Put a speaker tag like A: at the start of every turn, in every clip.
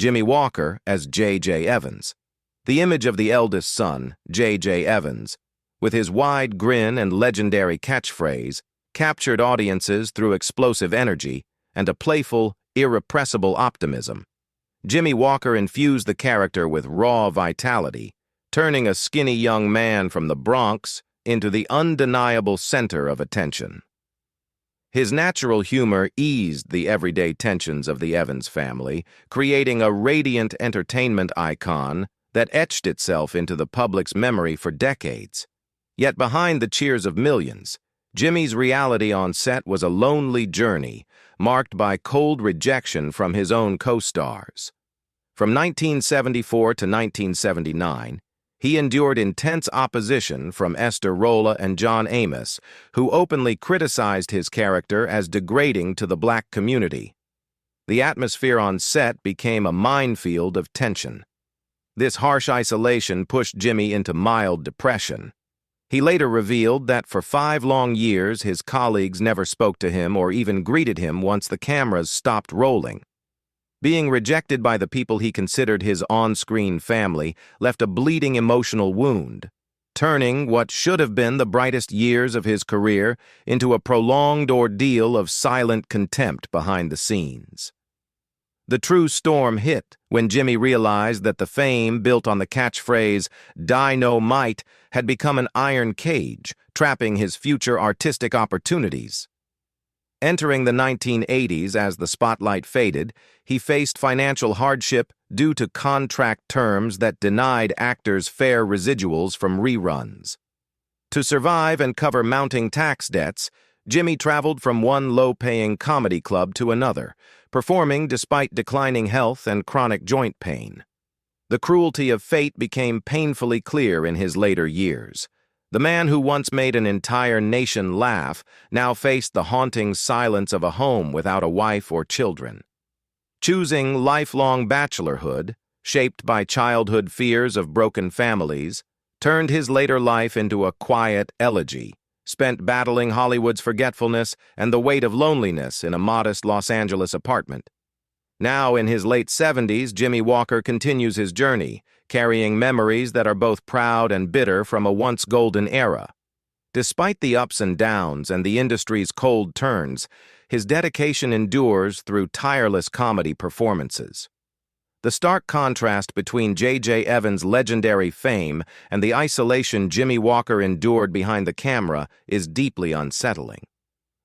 A: Jimmy Walker as J.J. Evans. The image of the eldest son, J.J. Evans, with his wide grin and legendary catchphrase, captured audiences through explosive energy and a playful, irrepressible optimism. Jimmy Walker infused the character with raw vitality, turning a skinny young man from the Bronx into the undeniable center of attention. His natural humor eased the everyday tensions of the Evans family, creating a radiant entertainment icon that etched itself into the public's memory for decades. Yet behind the cheers of millions, Jimmy's reality on set was a lonely journey, marked by cold rejection from his own co-stars. From 1974 to 1979, he endured intense opposition from Esther Rolle and John Amos, who openly criticized his character as degrading to the black community. The atmosphere on set became a minefield of tension. This harsh isolation pushed Jimmy into mild depression. He later revealed that for 5 long years his colleagues never spoke to him or even greeted him once the cameras stopped rolling. Being rejected by the people he considered his on-screen family left a bleeding emotional wound, turning what should have been the brightest years of his career into a prolonged ordeal of silent contempt behind the scenes. The true storm hit when Jimmy realized that the fame built on the catchphrase, "Die No Might," had become an iron cage, trapping his future artistic opportunities. Entering the 1980s as the spotlight faded, he faced financial hardship due to contract terms that denied actors fair residuals from reruns. To survive and cover mounting tax debts, Jimmy traveled from one low-paying comedy club to another, performing despite declining health and chronic joint pain. The cruelty of fate became painfully clear in his later years. The man who once made an entire nation laugh now faced the haunting silence of a home without a wife or children. Choosing lifelong bachelorhood, shaped by childhood fears of broken families, turned his later life into a quiet elegy, spent battling Hollywood's forgetfulness and the weight of loneliness in a modest Los Angeles apartment. Now in his late 70s, Jimmy Walker continues his journey, carrying memories that are both proud and bitter from a once golden era. Despite the ups and downs and the industry's cold turns, his dedication endures through tireless comedy performances. The stark contrast between J.J. Evans' legendary fame and the isolation Jimmy Walker endured behind the camera is deeply unsettling.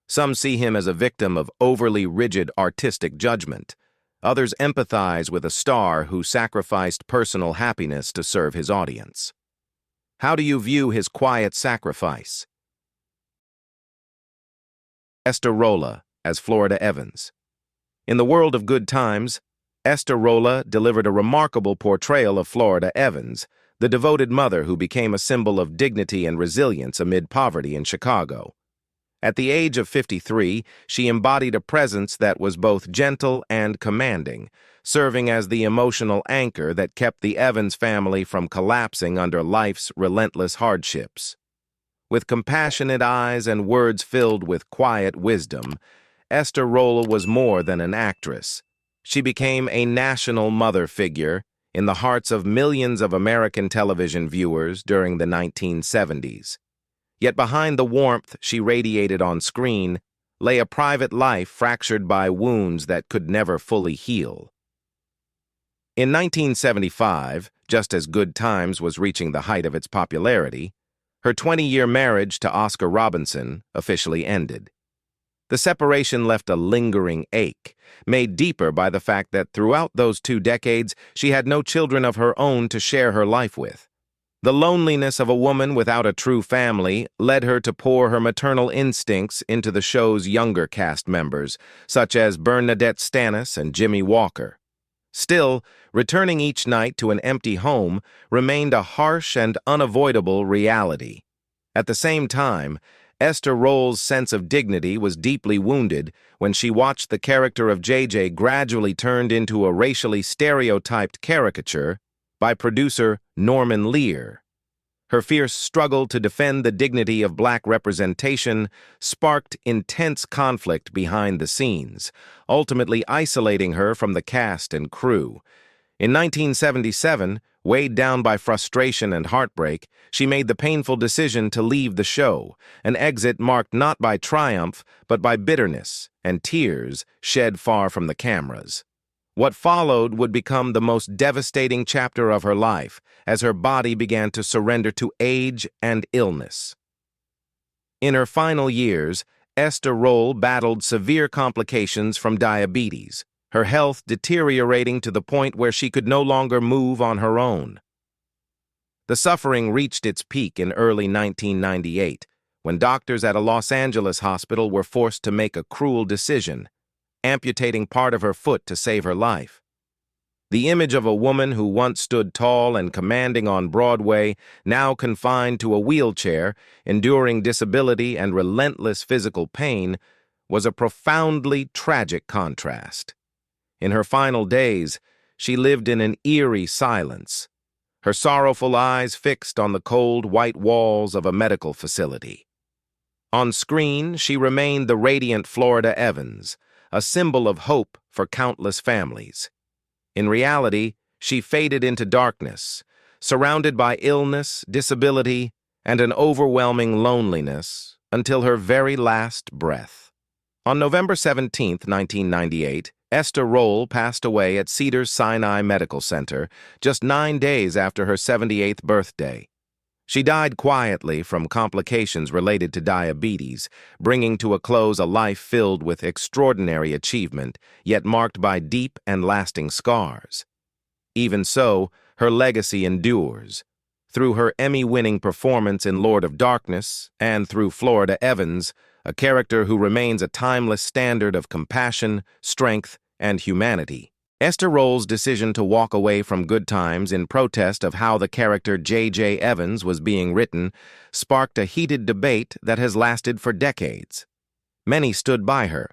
A: Some see him as a victim of overly rigid artistic judgment. Others empathize with a star who sacrificed personal happiness to serve his audience. How do you view his quiet sacrifice? Esther Rolle as Florida Evans. In the world of good times, Esther Rolle delivered a remarkable portrayal of Florida Evans, the devoted mother who became a symbol of dignity and resilience amid poverty in Chicago. At the age of 53, she embodied a presence that was both gentle and commanding, serving as the emotional anchor that kept the Evans family from collapsing under life's relentless hardships. With compassionate eyes and words filled with quiet wisdom, Esther Rolle was more than an actress. She became a national mother figure in the hearts of millions of American television viewers during the 1970s. Yet behind the warmth she radiated on screen lay a private life fractured by wounds that could never fully heal. In 1975, just as Good Times was reaching the height of its popularity, her 20-year marriage to Oscar Robinson officially ended. The separation left a lingering ache, made deeper by the fact that throughout those 2 decades she had no children of her own to share her life with. The loneliness of a woman without a true family led her to pour her maternal instincts into the show's younger cast members, such as Bernadette Stanis and Jimmy Walker. Still, returning each night to an empty home remained a harsh and unavoidable reality. At the same time, Esther Rolle's sense of dignity was deeply wounded when she watched the character of J.J. gradually turned into a racially stereotyped caricature by producer Norman Lear. Her fierce struggle to defend the dignity of black representation sparked intense conflict behind the scenes, ultimately isolating her from the cast and crew. In 1977, weighed down by frustration and heartbreak, she made the painful decision to leave the show, an exit marked not by triumph, but by bitterness and tears shed far from the cameras. What followed would become the most devastating chapter of her life, as her body began to surrender to age and illness. In her final years, Esther Rolle battled severe complications from diabetes, her health deteriorating to the point where she could no longer move on her own. The suffering reached its peak in early 1998, when doctors at a Los Angeles hospital were forced to make a cruel decision, amputating part of her foot to save her life. The image of a woman who once stood tall and commanding on Broadway, now confined to a wheelchair, enduring disability and relentless physical pain, was a profoundly tragic contrast. In her final days, she lived in an eerie silence, her sorrowful eyes fixed on the cold white walls of a medical facility. On screen, she remained the radiant Florida Evans, a symbol of hope for countless families. In reality, she faded into darkness, surrounded by illness, disability, and an overwhelming loneliness until her very last breath. On November 17, 1998, Esther Rolle passed away at Cedars-Sinai Medical Center just 9 days after her 78th birthday. She died quietly from complications related to diabetes, bringing to a close a life filled with extraordinary achievement, yet marked by deep and lasting scars. Even so, her legacy endures. Through her Emmy-winning performance in Lord of Darkness, and through Florida Evans, a character who remains a timeless standard of compassion, strength, and humanity. Esther Rolle's decision to walk away from Good Times in protest of how the character J.J. Evans was being written sparked a heated debate that has lasted for decades. Many stood by her,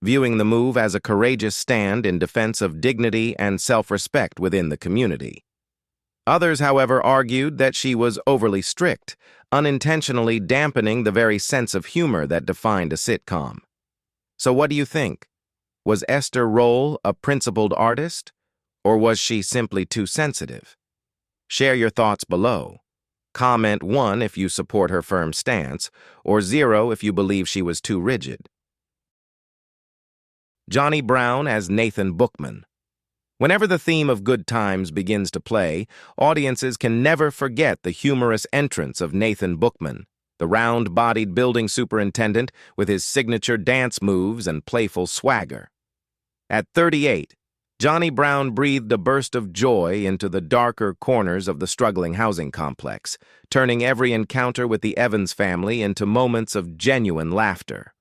A: viewing the move as a courageous stand in defense of dignity and self-respect within the community. Others, however, argued that she was overly strict, unintentionally dampening the very sense of humor that defined a sitcom. So what do you think? Was Esther Rolle a principled artist, or was she simply too sensitive? Share your thoughts below. Comment 1 if you support her firm stance, or 0 if you believe she was too rigid. Johnny Brown as Nathan Bookman. Whenever the theme of Good Times begins to play, audiences can never forget the humorous entrance of Nathan Bookman, the round-bodied building superintendent with his signature dance moves and playful swagger. At 38, Johnny Brown breathed a burst of joy into the darker corners of the struggling housing complex, turning every encounter with the Evans family into moments of genuine laughter.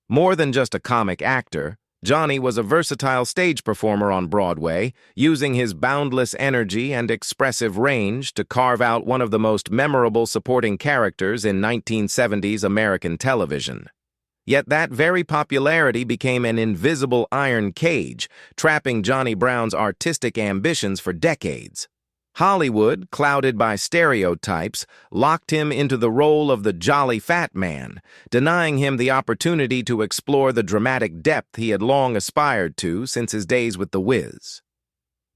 A: More than just a comic actor, Johnny was a versatile stage performer on Broadway, using his boundless energy and expressive range to carve out one of the most memorable supporting characters in 1970s American television. Yet that very popularity became an invisible iron cage, trapping Johnny Brown's artistic ambitions for decades. Hollywood, clouded by stereotypes, locked him into the role of the jolly fat man, denying him the opportunity to explore the dramatic depth he had long aspired to since his days with The Wiz.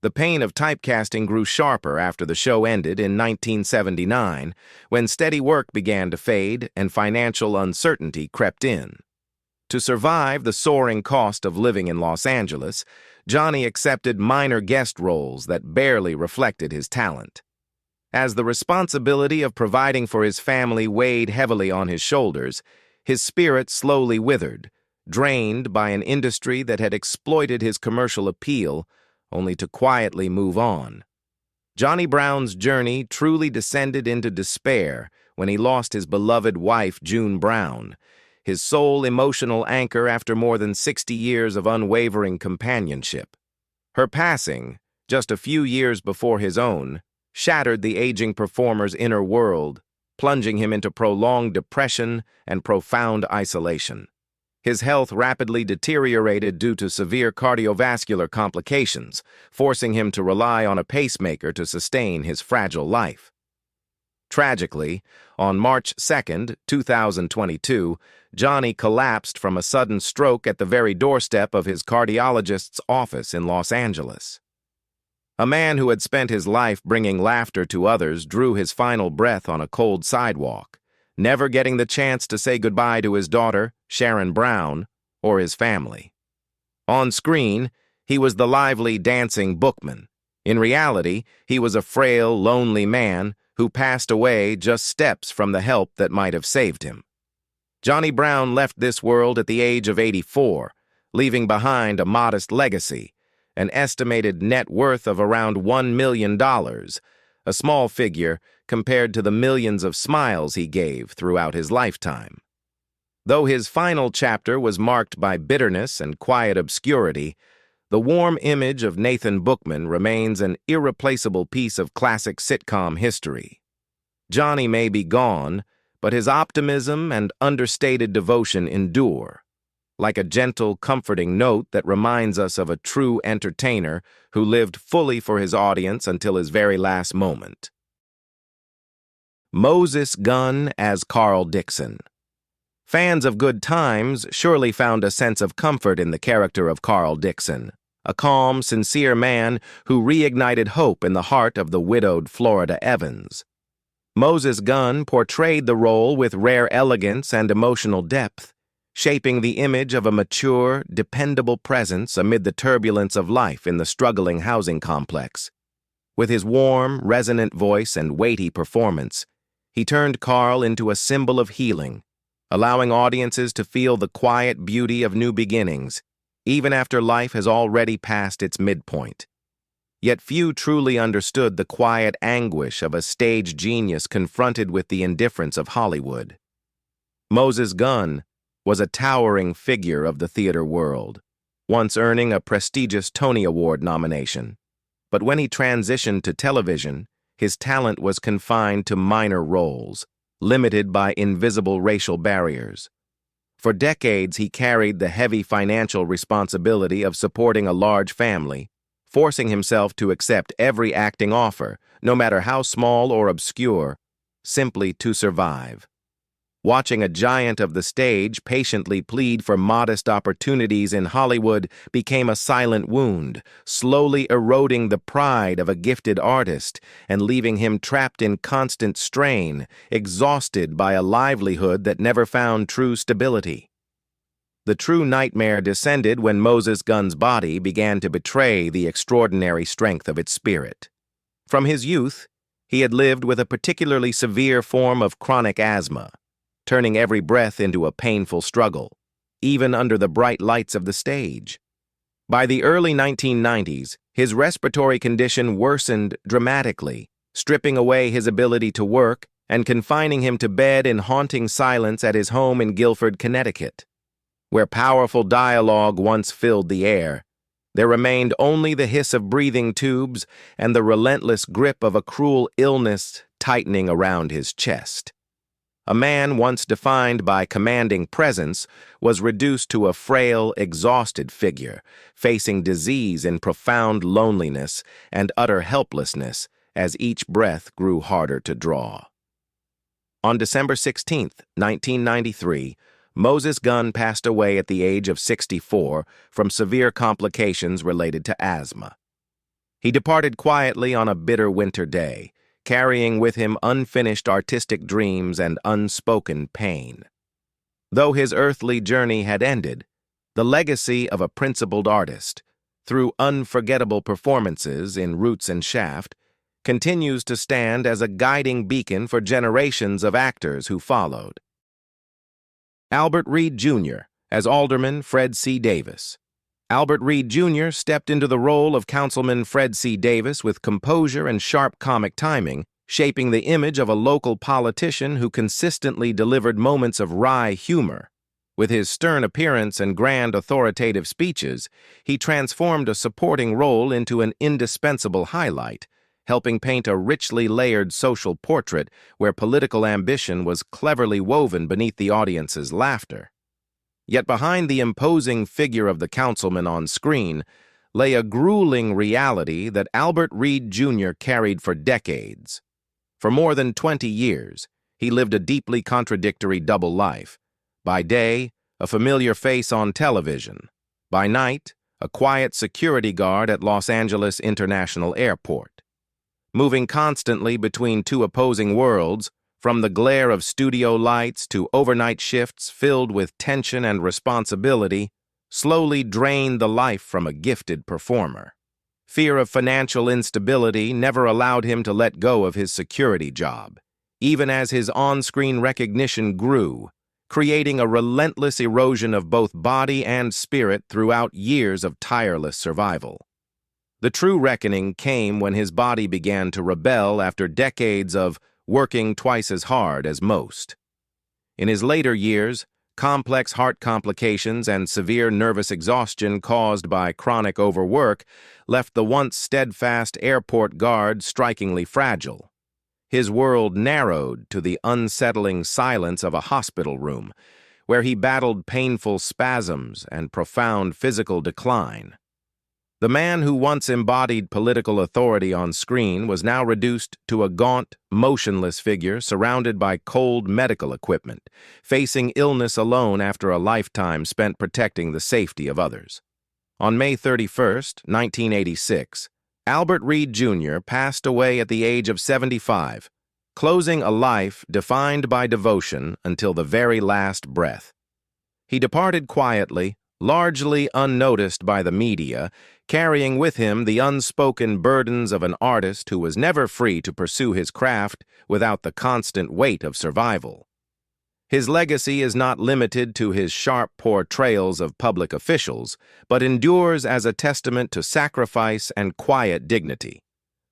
A: The pain of typecasting grew sharper after the show ended in 1979, when steady work began to fade and financial uncertainty crept in. To survive the soaring cost of living in Los Angeles, Johnny accepted minor guest roles that barely reflected his talent. As the responsibility of providing for his family weighed heavily on his shoulders, his spirit slowly withered, drained by an industry that had exploited his commercial appeal, only to quietly move on. Johnny Brown's journey truly descended into despair when he lost his beloved wife, June Brown, his sole emotional anchor after more than 60 years of unwavering companionship. Her passing, just a few years before his own, shattered the aging performer's inner world, plunging him into prolonged depression and profound isolation. His health rapidly deteriorated due to severe cardiovascular complications, forcing him to rely on a pacemaker to sustain his fragile life. Tragically, on March 2, 2022, Johnny collapsed from a sudden stroke at the very doorstep of his cardiologist's office in Los Angeles. A man who had spent his life bringing laughter to others drew his final breath on a cold sidewalk, never getting the chance to say goodbye to his daughter, Sharon Brown, or his family. On screen, he was the lively, dancing Bookman. In reality, he was a frail, lonely man who passed away just steps from the help that might have saved him. Johnny Brown left this world at the age of 84, leaving behind a modest legacy, an estimated net worth of around $1 million, a small figure compared to the millions of smiles he gave throughout his lifetime. Though his final chapter was marked by bitterness and quiet obscurity, the warm image of Nathan Bookman remains an irreplaceable piece of classic sitcom history. Johnny may be gone, but his optimism and understated devotion endure, like a gentle, comforting note that reminds us of a true entertainer who lived fully for his audience until his very last moment. Moses Gunn as Carl Dixon. Fans of Good Times surely found a sense of comfort in the character of Carl Dixon, a calm, sincere man who reignited hope in the heart of the widowed Florida Evans. Moses Gunn portrayed the role with rare elegance and emotional depth, shaping the image of a mature, dependable presence amid the turbulence of life in the struggling housing complex. With his warm, resonant voice and weighty performance, he turned Carl into a symbol of healing, allowing audiences to feel the quiet beauty of new beginnings, even after life has already passed its midpoint. Yet few truly understood the quiet anguish of a stage genius confronted with the indifference of Hollywood. Moses Gunn was a towering figure of the theater world, once earning a prestigious Tony Award nomination. But when he transitioned to television, his talent was confined to minor roles, limited by invisible racial barriers. For decades, he carried the heavy financial responsibility of supporting a large family, forcing himself to accept every acting offer, no matter how small or obscure, simply to survive. Watching a giant of the stage patiently plead for modest opportunities in Hollywood became a silent wound, slowly eroding the pride of a gifted artist and leaving him trapped in constant strain, exhausted by a livelihood that never found true stability. The true nightmare descended when Moses Gunn's body began to betray the extraordinary strength of its spirit. From his youth, he had lived with a particularly severe form of chronic asthma, turning every breath into a painful struggle, even under the bright lights of the stage. By the early 1990s, his respiratory condition worsened dramatically, stripping away his ability to work and confining him to bed in haunting silence at his home in Guilford, Connecticut. Where powerful dialogue once filled the air, there remained only the hiss of breathing tubes and the relentless grip of a cruel illness tightening around his chest. A man once defined by commanding presence was reduced to a frail, exhausted figure, facing disease in profound loneliness and utter helplessness as each breath grew harder to draw. On December 16, 1993, Moses Gunn passed away at the age of 64 from severe complications related to asthma. He departed quietly on a bitter winter day, carrying with him unfinished artistic dreams and unspoken pain. Though his earthly journey had ended, the legacy of a principled artist, through unforgettable performances in Roots and Shaft, continues to stand as a guiding beacon for generations of actors who followed. Albert Reed Jr. as Alderman Fred C. Davis. Albert Reed Jr. stepped into the role of Councilman Fred C. Davis with composure and sharp comic timing, shaping the image of a local politician who consistently delivered moments of wry humor. With his stern appearance and grand authoritative speeches, he transformed a supporting role into an indispensable highlight, helping paint a richly layered social portrait where political ambition was cleverly woven beneath the audience's laughter. Yet behind the imposing figure of the councilman on screen lay a grueling reality that Albert Reed Jr. carried for decades. For more than 20 years, he lived a deeply contradictory double life. By day, a familiar face on television. By night, a quiet security guard at Los Angeles International Airport. Moving constantly between two opposing worlds, from the glare of studio lights to overnight shifts filled with tension and responsibility, slowly drained the life from a gifted performer. Fear of financial instability never allowed him to let go of his security job, even as his on-screen recognition grew, creating a relentless erosion of both body and spirit throughout years of tireless survival. The true reckoning came when his body began to rebel after decades of working twice as hard as most. In his later years, complex heart complications and severe nervous exhaustion caused by chronic overwork left the once steadfast airport guard strikingly fragile. His world narrowed to the unsettling silence of a hospital room, where he battled painful spasms and profound physical decline. The man who once embodied political authority on screen was now reduced to a gaunt, motionless figure surrounded by cold medical equipment, facing illness alone after a lifetime spent protecting the safety of others. On May 31, 1986, Albert Reed Jr. passed away at the age of 75, closing a life defined by devotion until the very last breath. He departed quietly, largely unnoticed by the media, carrying with him the unspoken burdens of an artist who was never free to pursue his craft without the constant weight of survival. His legacy is not limited to his sharp portrayals of public officials, but endures as a testament to sacrifice and quiet dignity,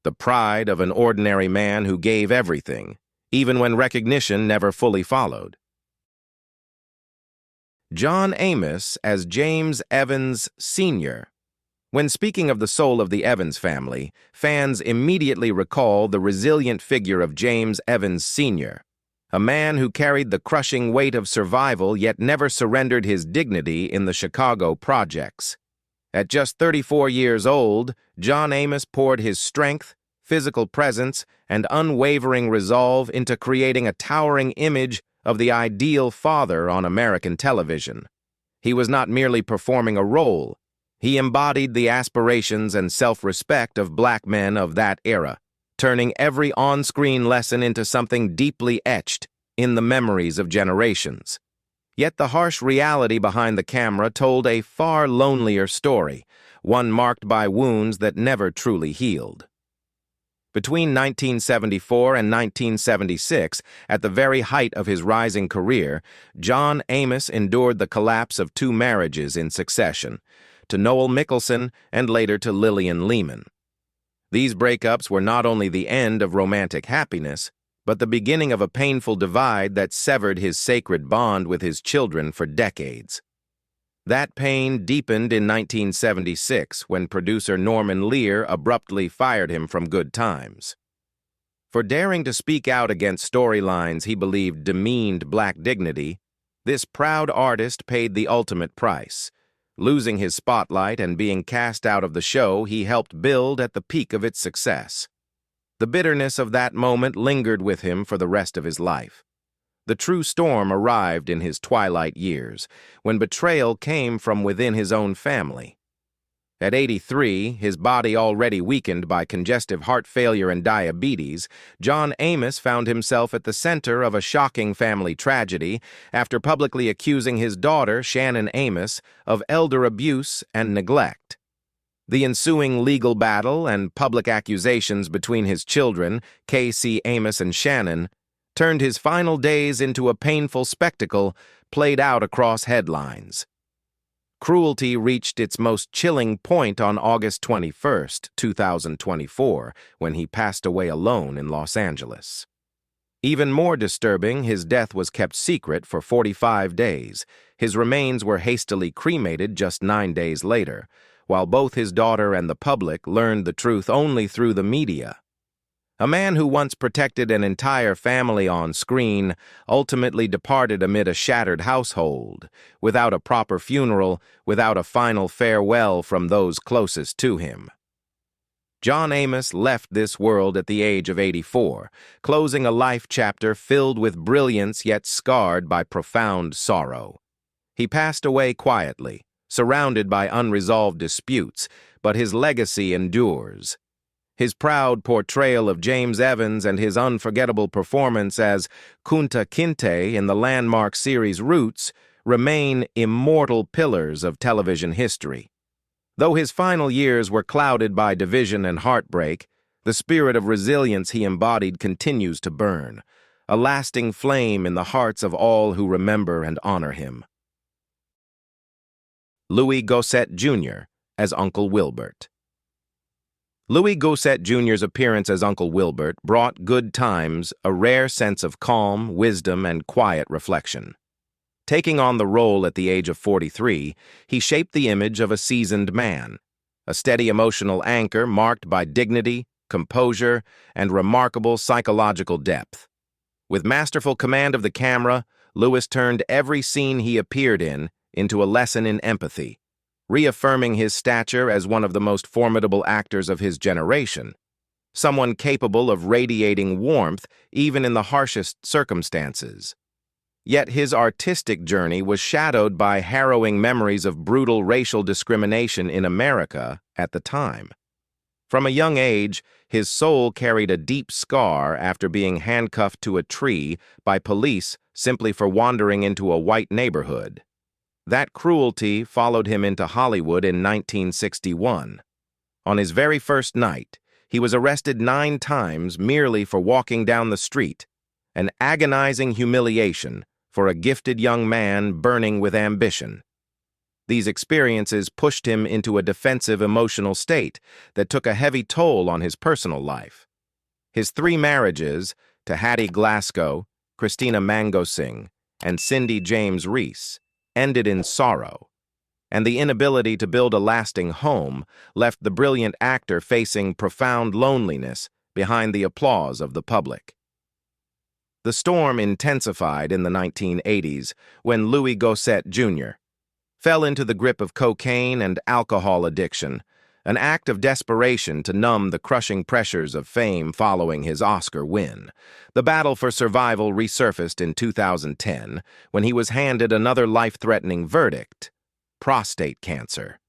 A: the pride of an ordinary man who gave everything, even when recognition never fully followed. John Amos as James Evans Sr. When speaking of the soul of the Evans family, fans immediately recall the resilient figure of James Evans Sr., a man who carried the crushing weight of survival yet never surrendered his dignity in the Chicago projects. At just 34 years old, John Amos poured his strength, physical presence, and unwavering resolve into creating a towering image of the ideal father on American television. He was not merely performing a role. He embodied the aspirations and self-respect of black men of that era, turning every on-screen lesson into something deeply etched in the memories of generations. Yet the harsh reality behind the camera told a far lonelier story, one marked by wounds that never truly healed. Between 1974 and 1976, at the very height of his rising career, John Amos endured the collapse of two marriages in succession, to Noel Mickelson and later to Lillian Lehman. These breakups were not only the end of romantic happiness, but the beginning of a painful divide that severed his sacred bond with his children for decades. That pain deepened in 1976 when producer Norman Lear abruptly fired him from Good Times. For daring to speak out against storylines he believed demeaned black dignity, this proud artist paid the ultimate price, losing his spotlight and being cast out of the show he helped build at the peak of its success. The bitterness of that moment lingered with him for the rest of his life. The true storm arrived in his twilight years, when betrayal came from within his own family. At 83, his body already weakened by congestive heart failure and diabetes, John Amos found himself at the center of a shocking family tragedy after publicly accusing his daughter, Shannon Amos, of elder abuse and neglect. The ensuing legal battle and public accusations between his children, Casey Amos and Shannon, turned his final days into a painful spectacle played out across headlines. Cruelty reached its most chilling point on August 21, 2024, when he passed away alone in Los Angeles. Even more disturbing, his death was kept secret for 45 days. His remains were hastily cremated just 9 days later, while both his daughter and the public learned the truth only through the media. A man who once protected an entire family on screen ultimately departed amid a shattered household, without a proper funeral, without a final farewell from those closest to him. John Amos left this world at the age of 84, closing a life chapter filled with brilliance yet scarred by profound sorrow. He passed away quietly, surrounded by unresolved disputes, but his legacy endures. His proud portrayal of James Evans and his unforgettable performance as Kunta Kinte in the landmark series Roots remain immortal pillars of television history. Though his final years were clouded by division and heartbreak, the spirit of resilience he embodied continues to burn, a lasting flame in the hearts of all who remember and honor him. Louis Gossett Jr. as Uncle Wilbert. Louis Gossett Jr.'s appearance as Uncle Wilbert brought Good Times a rare sense of calm, wisdom, and quiet reflection. Taking on the role at the age of 43, he shaped the image of a seasoned man, a steady emotional anchor marked by dignity, composure, and remarkable psychological depth. With masterful command of the camera, Louis turned every scene he appeared in into a lesson in empathy, reaffirming his stature as one of the most formidable actors of his generation, someone capable of radiating warmth even in the harshest circumstances. Yet his artistic journey was shadowed by harrowing memories of brutal racial discrimination in America at the time. From a young age, his soul carried a deep scar after being handcuffed to a tree by police simply for wandering into a white neighborhood. That cruelty followed him into Hollywood in 1961. On his very first night, he was arrested 9 times merely for walking down the street, an agonizing humiliation for a gifted young man burning with ambition. These experiences pushed him into a defensive emotional state that took a heavy toll on his personal life. His 3 marriages to Hattie Glasgow, Christina Mangosing, and Cindy James Reese ended in sorrow, and the inability to build a lasting home left the brilliant actor facing profound loneliness behind the applause of the public. The storm intensified in the 1980s when Louis Gossett Jr. fell into the grip of cocaine and alcohol addiction, an act of desperation to numb the crushing pressures of fame following his Oscar win. The battle for survival resurfaced in 2010 when he was handed another life-threatening verdict: prostate cancer.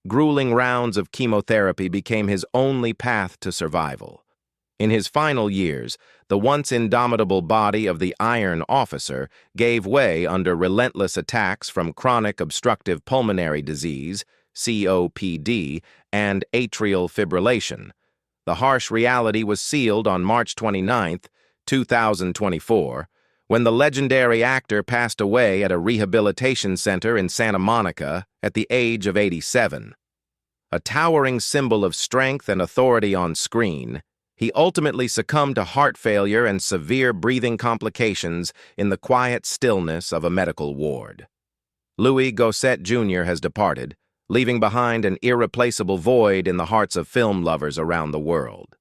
A: Grueling rounds of chemotherapy became his only path to survival. In his final years, the once indomitable body of the Iron Officer gave way under relentless attacks from chronic obstructive pulmonary disease, COPD, and atrial fibrillation. The harsh reality was sealed on March 29, 2024, when the legendary actor passed away at a rehabilitation center in Santa Monica at the age of 87. A towering symbol of strength and authority on screen, he ultimately succumbed to heart failure and severe breathing complications in the quiet stillness of a medical ward. Louis Gossett Jr. has departed, leaving behind an irreplaceable void in the hearts of film lovers around the world.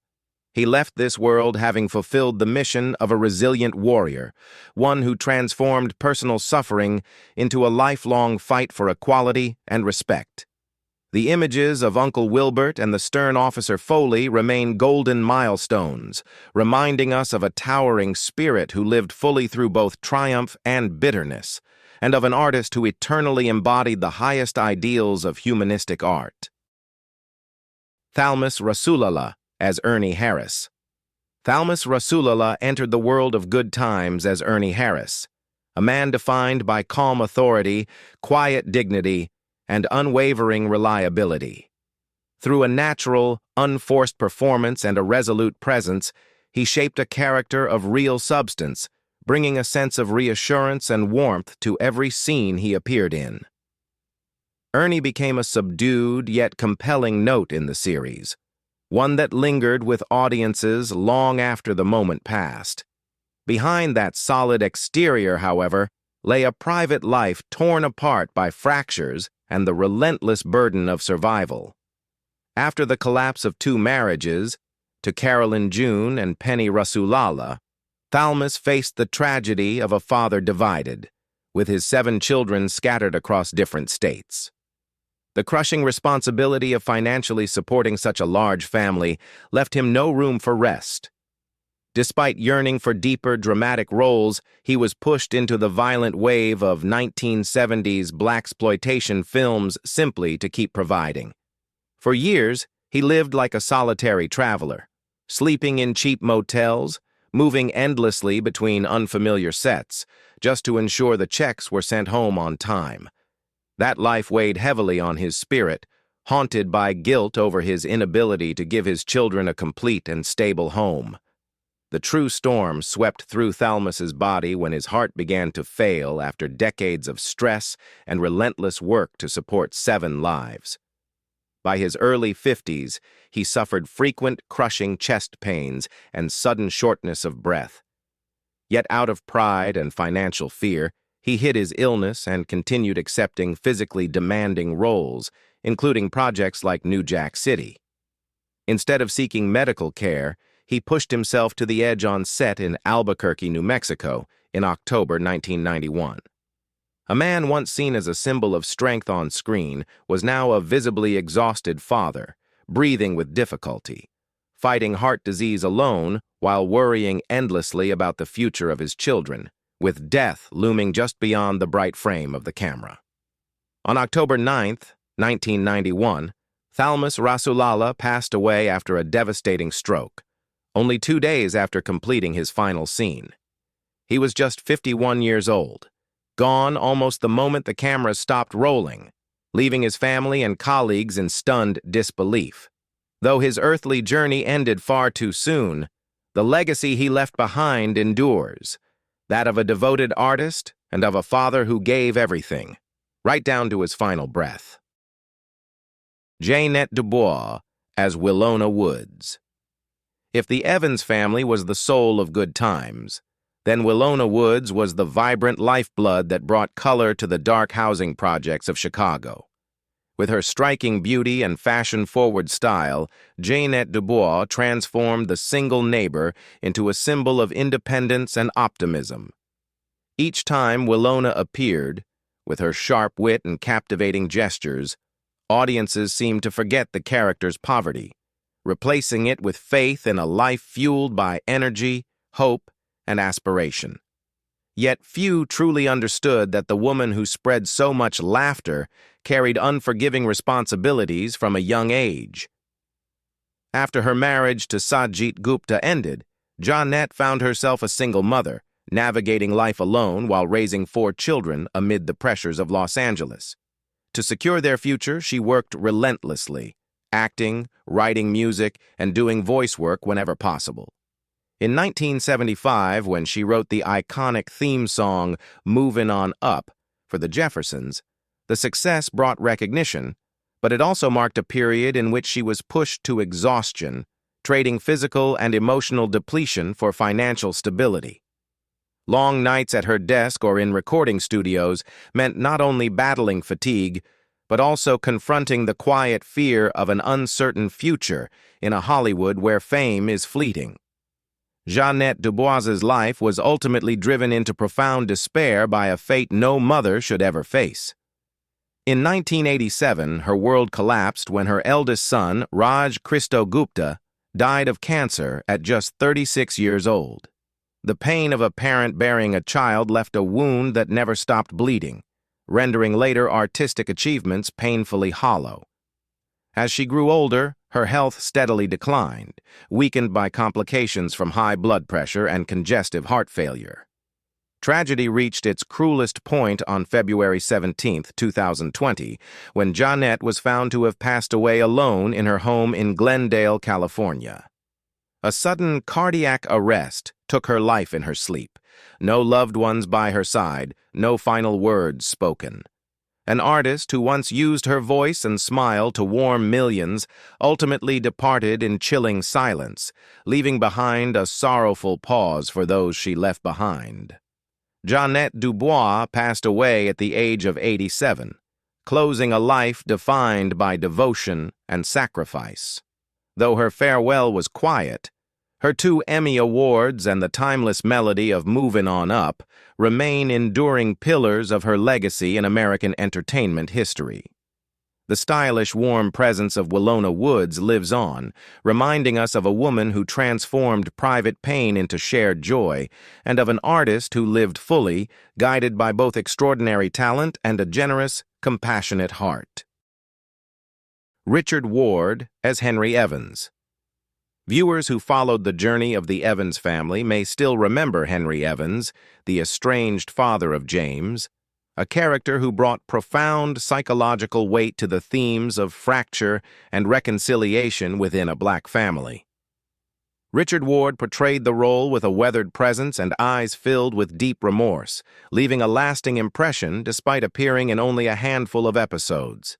A: He left this world having fulfilled the mission of a resilient warrior, one who transformed personal suffering into a lifelong fight for equality and respect. The images of Uncle Wilbert and the stern Officer Foley remain golden milestones, reminding us of a towering spirit who lived fully through both triumph and bitterness, and of an artist who eternally embodied the highest ideals of humanistic art. Thalmus Rasulala as Ernie Harris. Thalmus Rasulala entered the world of Good Times as Ernie Harris, a man defined by calm authority, quiet dignity, and unwavering reliability. Through a natural, unforced performance and a resolute presence, he shaped a character of real substance, bringing a sense of reassurance and warmth to every scene he appeared in. Ernie became a subdued yet compelling note in the series, one that lingered with audiences long after the moment passed. Behind that solid exterior, however, lay a private life torn apart by fractures and the relentless burden of survival. After the collapse of 2 marriages, to Carolyn June and Penny Rasulala, Thalmus faced the tragedy of a father divided, with his 7 children scattered across different states. The crushing responsibility of financially supporting such a large family left him no room for rest. Despite yearning for deeper, dramatic roles, he was pushed into the violent wave of 1970s blaxploitation films simply to keep providing. For years, he lived like a solitary traveler, sleeping in cheap motels, moving endlessly between unfamiliar sets, just to ensure the checks were sent home on time. That life weighed heavily on his spirit, haunted by guilt over his inability to give his children a complete and stable home. The true storm swept through Thalmus's body when his heart began to fail after decades of stress and relentless work to support 7 lives. By his early 50s, he suffered frequent crushing chest pains and sudden shortness of breath. Yet out of pride and financial fear, he hid his illness and continued accepting physically demanding roles, including projects like New Jack City. Instead of seeking medical care, he pushed himself to the edge on set in Albuquerque, New Mexico, in October 1991. A man once seen as a symbol of strength on screen was now a visibly exhausted father, breathing with difficulty, fighting heart disease alone while worrying endlessly about the future of his children, with death looming just beyond the bright frame of the camera. On October 9, 1991, Thalmus Rasulala passed away after a devastating stroke, only 2 days after completing his final scene. He was just 51 years old, gone almost the moment the camera stopped rolling, leaving his family and colleagues in stunned disbelief. Though his earthly journey ended far too soon, the legacy he left behind endures, that of a devoted artist and of a father who gave everything, right down to his final breath. Ja'Net DuBois as Willona Woods. If the Evans family was the soul of good times, then Willona Woods was the vibrant lifeblood that brought color to the dark housing projects of Chicago. With her striking beauty and fashion-forward style, Ja'Net DuBois transformed the single neighbor into a symbol of independence and optimism. Each time Willona appeared, with her sharp wit and captivating gestures, audiences seemed to forget the character's poverty, replacing it with faith in a life fueled by energy, hope, and aspiration. Yet few truly understood that the woman who spread so much laughter carried unforgiving responsibilities from a young age. After her marriage to Sajit Gupta ended, Ja'Net found herself a single mother, navigating life alone while raising 4 children amid the pressures of Los Angeles. To secure their future, she worked relentlessly, acting, writing music, and doing voice work whenever possible. In 1975, when she wrote the iconic theme song Movin' On Up for the Jeffersons, the success brought recognition, but it also marked a period in which she was pushed to exhaustion, trading physical and emotional depletion for financial stability. Long nights at her desk or in recording studios meant not only battling fatigue, but also confronting the quiet fear of an uncertain future in a Hollywood where fame is fleeting. Ja'Net DuBois's life was ultimately driven into profound despair by a fate no mother should ever face. In 1987, her world collapsed when her eldest son, Raj Christo Gupta, died of cancer at just 36 years old. The pain of a parent bearing a child left a wound that never stopped bleeding, rendering later artistic achievements painfully hollow. As she grew older, her health steadily declined, weakened by complications from high blood pressure and congestive heart failure. Tragedy reached its cruelest point on February 17, 2020, when Ja'Net was found to have passed away alone in her home in Glendale, California. A sudden cardiac arrest took her life in her sleep. No loved ones by her side, no final words spoken. An artist who once used her voice and smile to warm millions ultimately departed in chilling silence, leaving behind a sorrowful pause for those she left behind. Ja'Net DuBois passed away at the age of 87, closing a life defined by devotion and sacrifice. Though her farewell was quiet, her 2 Emmy Awards and the timeless melody of Movin' On Up remain enduring pillars of her legacy in American entertainment history. The stylish, warm presence of Willona Woods lives on, reminding us of a woman who transformed private pain into shared joy, and of an artist who lived fully, guided by both extraordinary talent and a generous, compassionate heart. Richard Ward as Henry Evans. Viewers who followed the journey of the Evans family may still remember Henry Evans, the estranged father of James, a character who brought profound psychological weight to the themes of fracture and reconciliation within a black family. Richard Ward portrayed the role with a weathered presence and eyes filled with deep remorse, leaving a lasting impression despite appearing in only a handful of episodes.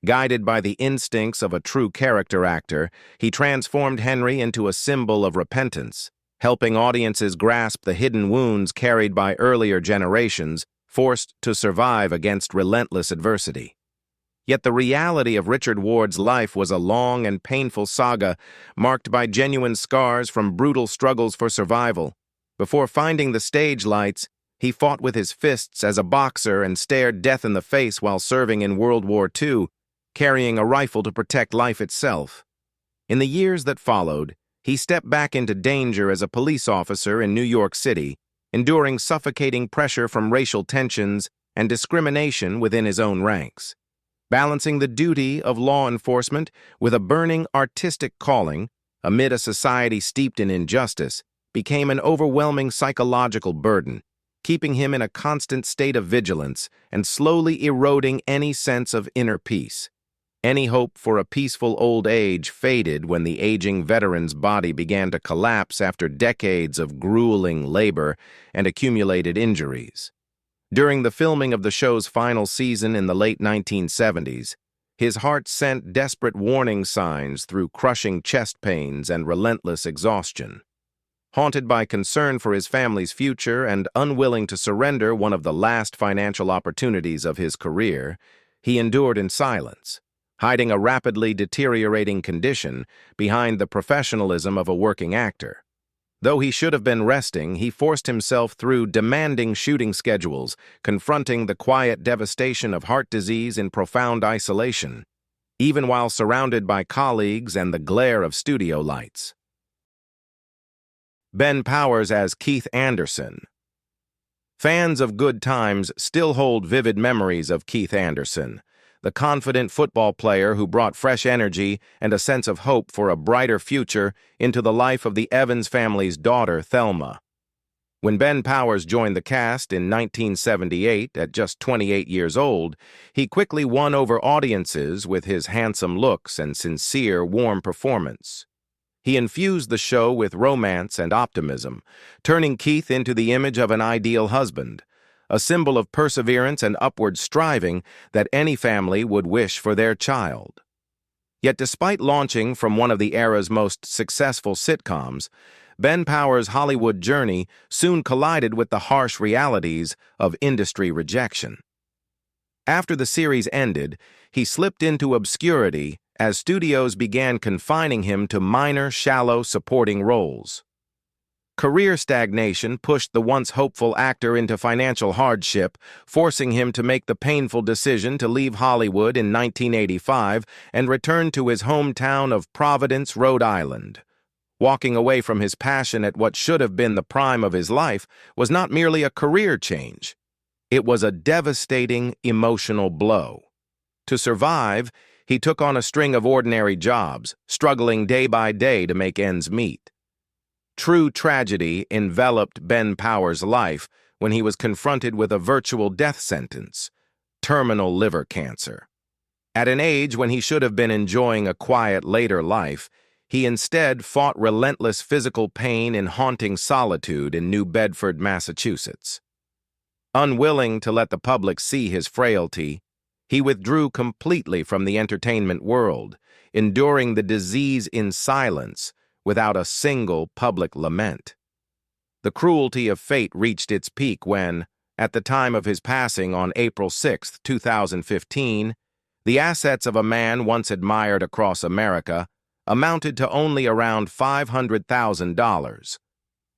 A: Guided by the instincts of a true character actor, he transformed Henry into a symbol of repentance, helping audiences grasp the hidden wounds carried by earlier generations, forced to survive against relentless adversity. Yet the reality of Richard Ward's life was a long and painful saga, marked by genuine scars from brutal struggles for survival. Before finding the stage lights, he fought with his fists as a boxer and stared death in the face while serving in World War II, carrying a rifle to protect life itself. In the years that followed, he stepped back into danger as a police officer in New York City, enduring suffocating pressure from racial tensions and discrimination within his own ranks. Balancing the duty of law enforcement with a burning artistic calling amid a society steeped in injustice became an overwhelming psychological burden, keeping him in a constant state of vigilance and slowly eroding any sense of inner peace. Any hope for a peaceful old age faded when the aging veteran's body began to collapse after decades of grueling labor and accumulated injuries. During the filming of the show's final season in the late 1970s, his heart sent desperate warning signs through crushing chest pains and relentless exhaustion. Haunted by concern for his family's future and unwilling to surrender one of the last financial opportunities of his career, he endured in silence, hiding a rapidly deteriorating condition behind the professionalism of a working actor. Though he should have been resting, he forced himself through demanding shooting schedules, confronting the quiet devastation of heart disease in profound isolation, even while surrounded by colleagues and the glare of studio lights. Ben Powers as Keith Anderson. Fans of Good Times still hold vivid memories of Keith Anderson, the confident football player who brought fresh energy and a sense of hope for a brighter future into the life of the Evans family's daughter, Thelma. When Ben Powers joined the cast in 1978 at just 28 years old, he quickly won over audiences with his handsome looks and sincere, warm performance. He infused the show with romance and optimism, turning Keith into the image of an ideal husband, a symbol of perseverance and upward striving that any family would wish for their child. Yet despite launching from one of the era's most successful sitcoms, Ben Powers' Hollywood journey soon collided with the harsh realities of industry rejection. After the series ended, he slipped into obscurity as studios began confining him to minor, shallow supporting roles. Career stagnation pushed the once hopeful actor into financial hardship, forcing him to make the painful decision to leave Hollywood in 1985 and return to his hometown of Providence, Rhode Island. Walking away from his passion at what should have been the prime of his life was not merely a career change. It was a devastating emotional blow. To survive, he took on a string of ordinary jobs, struggling day by day to make ends meet. True tragedy enveloped Ben Powers' life when he was confronted with a virtual death sentence, terminal liver cancer. At an age when he should have been enjoying a quiet later life, he instead fought relentless physical pain in haunting solitude in New Bedford, Massachusetts. Unwilling to let the public see his frailty, he withdrew completely from the entertainment world, enduring the disease in silence, without a single public lament. The cruelty of fate reached its peak when, at the time of his passing on April 6, 2015, the assets of a man once admired across America amounted to only around $500,000.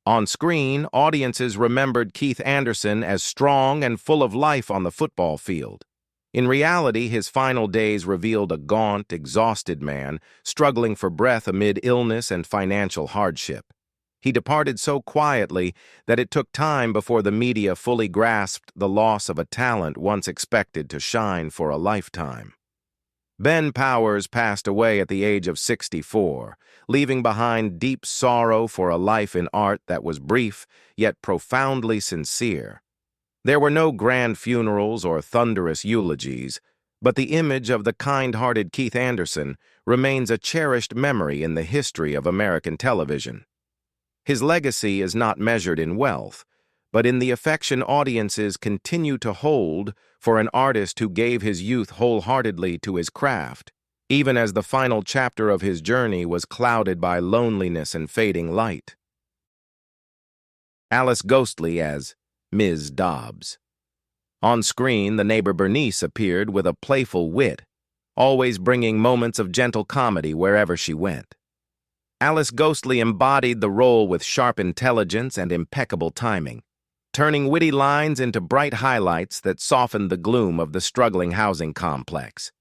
A: On screen, audiences remembered Keith Anderson as strong and full of life on the football field. In reality, his final days revealed a gaunt, exhausted man struggling for breath amid illness and financial hardship. He departed so quietly that it took time before the media fully grasped the loss of a talent once expected to shine for a lifetime. Ben Powers passed away at the age of 64, leaving behind deep sorrow for a life in art that was brief yet profoundly sincere. There were no grand funerals or thunderous eulogies, but the image of the kind-hearted Keith Anderson remains a cherished memory in the history of American television. His legacy is not measured in wealth, but in the affection audiences continue to hold for an artist who gave his youth wholeheartedly to his craft, even as the final chapter of his journey was clouded by loneliness and fading light. Alice Ghostley as Ms. Dobbs. On screen, the neighbor Bernice appeared with a playful wit, always bringing moments of gentle comedy wherever she went. Alice Ghostley embodied the role with sharp intelligence and impeccable timing, turning witty lines into bright highlights that softened the gloom of the struggling housing complex.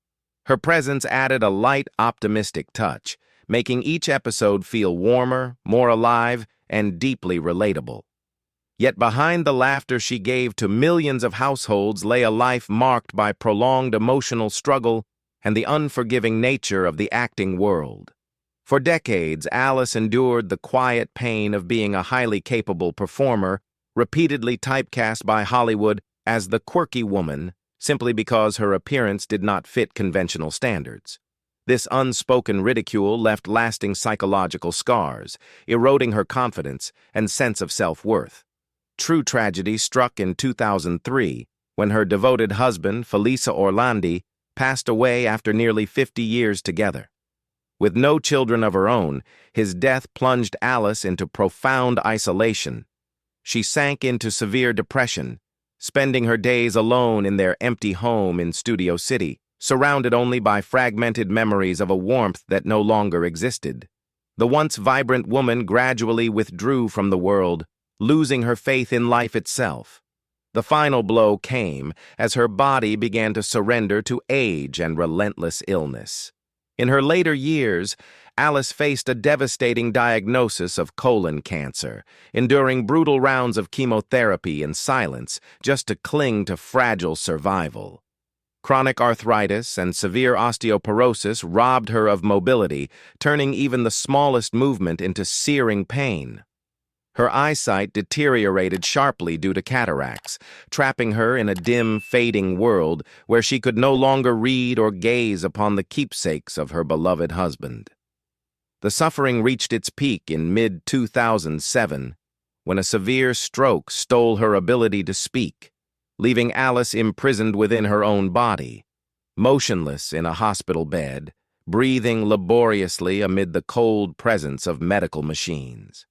A: Her presence added a light, optimistic touch, making each episode feel warmer, more alive, and deeply relatable. Yet behind the laughter she gave to millions of households lay a life marked by prolonged emotional struggle and the unforgiving nature of the acting world. For decades, Alice endured the quiet pain of being a highly capable performer, repeatedly typecast by Hollywood as the quirky woman simply because her appearance did not fit conventional standards. This unspoken ridicule left lasting psychological scars, eroding her confidence and sense of self-worth. True tragedy struck in 2003 when her devoted husband, Felisa Orlandi, passed away after nearly 50 years together. With no children of her own, his death plunged Alice into profound isolation. She sank into severe depression, spending her days alone in their empty home in Studio City, surrounded only by fragmented memories of a warmth that no longer existed. The once vibrant woman gradually withdrew from the world, losing her faith in life itself. The final blow came as her body began to surrender to age and relentless illness. In her later years, Alice faced a devastating diagnosis of colon cancer, enduring brutal rounds of chemotherapy in silence just to cling to fragile survival. Chronic arthritis and severe osteoporosis robbed her of mobility, turning even the smallest movement into searing pain. Her eyesight deteriorated sharply due to cataracts, trapping her in a dim, fading world where she could no longer read or gaze upon the keepsakes of her beloved husband. The suffering reached its peak in mid-2007 when a severe stroke stole her ability to speak, leaving Alice imprisoned within her own body, motionless in a hospital bed, breathing laboriously amid the cold presence of medical machines.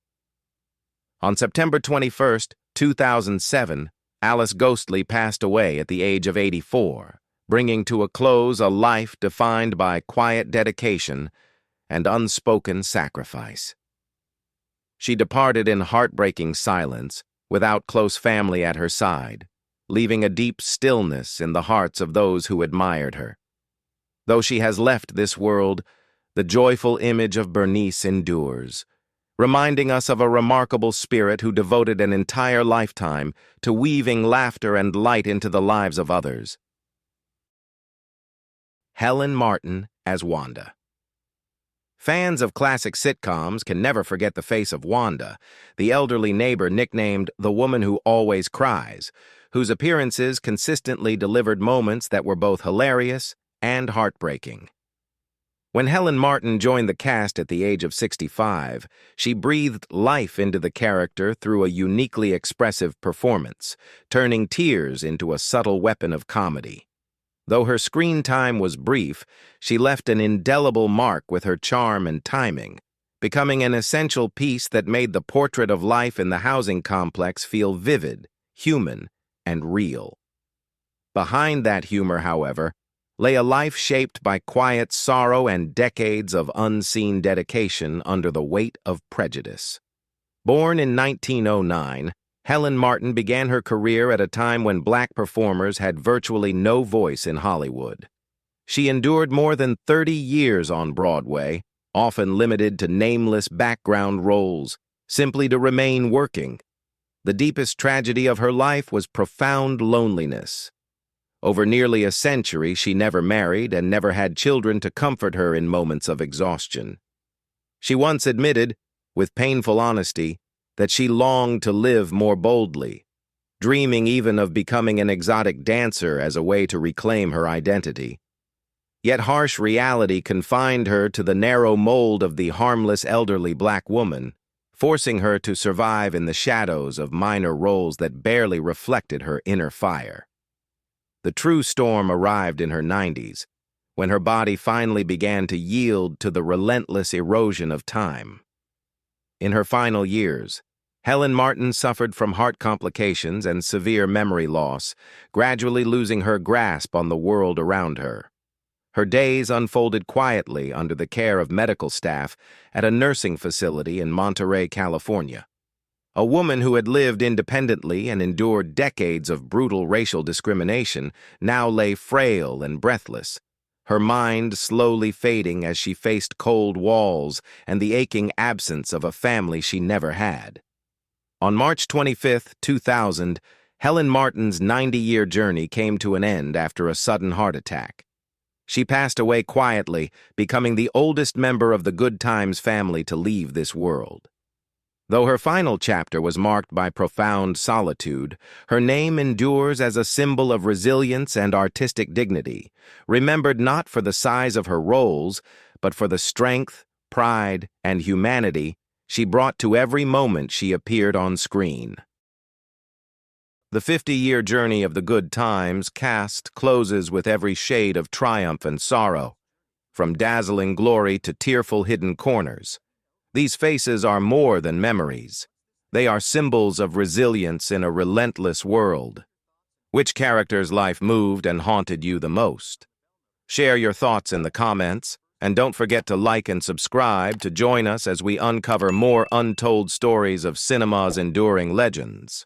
A: On September 21, 2007, Alice Ghostley passed away at the age of 84, bringing to a close a life defined by quiet dedication and unspoken sacrifice. She departed in heartbreaking silence, without close family at her side, leaving a deep stillness in the hearts of those who admired her. Though she has left this world, the joyful image of Bernice endures, reminding us of a remarkable spirit who devoted an entire lifetime to weaving laughter and light into the lives of others. Helen Martin as Wanda. Fans of classic sitcoms can never forget the face of Wanda, the elderly neighbor nicknamed the woman who always cries, whose appearances consistently delivered moments that were both hilarious and heartbreaking. When Helen Martin joined the cast at the age of 65, she breathed life into the character through a uniquely expressive performance, turning tears into a subtle weapon of comedy. Though her screen time was brief, she left an indelible mark with her charm and timing, becoming an essential piece that made the portrait of life in the housing complex feel vivid, human, and real. Behind that humor, however, lay a life shaped by quiet sorrow and decades of unseen dedication under the weight of prejudice. Born in 1909, Helen Martin began her career at a time when black performers had virtually no voice in Hollywood. She endured more than 30 years on Broadway, often limited to nameless background roles, simply to remain working. The deepest tragedy of her life was profound loneliness. Over nearly a century, she never married and never had children to comfort her in moments of exhaustion. She once admitted, with painful honesty, that she longed to live more boldly, dreaming even of becoming an exotic dancer as a way to reclaim her identity. Yet harsh reality confined her to the narrow mold of the harmless elderly black woman, forcing her to survive in the shadows of minor roles that barely reflected her inner fire. The true storm arrived in her 90s, when her body finally began to yield to the relentless erosion of time. In her final years, Helen Martin suffered from heart complications and severe memory loss, gradually losing her grasp on the world around her. Her days unfolded quietly under the care of medical staff at a nursing facility in Monterey, California. A woman who had lived independently and endured decades of brutal racial discrimination now lay frail and breathless, her mind slowly fading as she faced cold walls and the aching absence of a family she never had. On March 25, 2000, Helen Martin's 90-year journey came to an end after a sudden heart attack. She passed away quietly, becoming the oldest member of the Good Times family to leave this world. Though her final chapter was marked by profound solitude, her name endures as a symbol of resilience and artistic dignity, remembered not for the size of her roles, but for the strength, pride, and humanity she brought to every moment she appeared on screen. The 50-year journey of the Good Times cast closes with every shade of triumph and sorrow, from dazzling glory to tearful hidden corners. These faces are more than memories. They are symbols of resilience in a relentless world. Which character's life moved and haunted you the most? Share your thoughts in the comments, and don't forget to like and subscribe to join us as we uncover more untold stories of cinema's enduring legends.